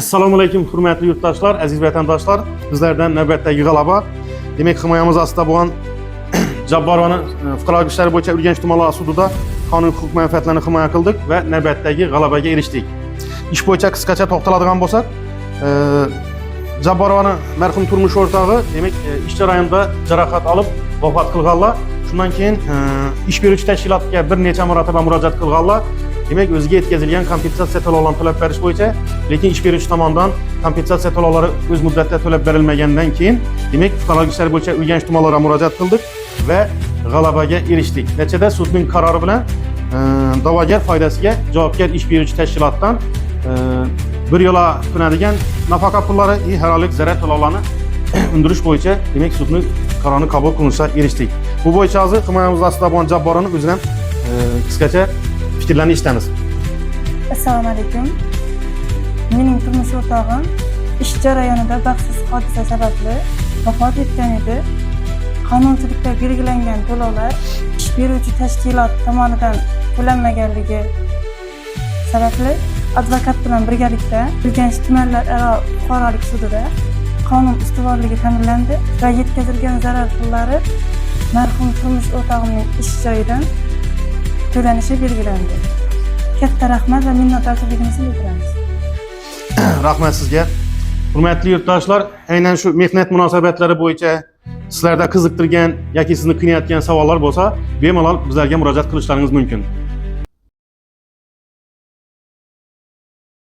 Assalomu alaykum hurmatli yurtdoshlar, aziz vatandoshlar. Bizlardan navbatdagi g'alaba. Demak, himoyamiz ostida bo'lgan Jabborovani fuqarolik ishlari bo'yicha Urganch tumani sudida qonuniy huquq manfaatlarini himoya qildik va navbatdagi g'alabaga erishdik. Ish bo'yicha qisqacha to'xtaladigan bo'lsak, Jabborovani marhum turmush o'rtog'i, demak, ish jarayonida jarohat olib vafot qilganlar. Shundan keyin ish beruvchi tashkilotga bir necha marotaba murojaat qilganlar. Demak, o'ziga yetkazilgan kompensatsiya to'lovlarini to'lab berish bo'yicha, lekin ish beruvchi tomonidan kompensatsiya to'lovlari o'z muddatida to'lab berilmagandan keyin, demak, fuqarolik ishlari bo'yicha Urganch tumanlariga murojaat qildik va g'alabaga erishdik. Natijada sudning qarori bilan da'vogar foydasiga javobgar ish beruvchi tashkilotdan bir yo'la tushadigan nafaqa pullari har oylik zarar to'lovlarini undirish bo'yicha, demak, sudning qarorini qabul qilinishga erishdik. Bu bo'yicha hozir himoyamiz ostida bo'lgan Jabborovni o'zidan qisqacha fikrlarni eshitamiz. Assalomu alaykum. Mening turmush o'rtog'im ish jarayonida baxtsiz hodisa sababli vafot etgan edi. Qonunchilikda belgilangan to'lovlar ish beruvchi tashkilot tomonidan to'lanmaganligi sababli advokat bilan birgalikda Urganch tumanlararo fuqarolik sudida qonun ustuvorligi ta'minlandi va yetkazilgan zarar pullari marhum turmush o'rtog'imning ish joyidan to'lanishi belgilandi. Katta rahmat va minnatdorchiligimizni bildiramiz. Rahmat sizga. Hurmatli yurtdoshlar, aynan shu mehnat munosabatlari bo'yicha sizlarda qiziqtirgan yoki sizni qiynayotgan savollar bo'lsa, bemalol bizlarga murojaat qilishlaringiz mumkin.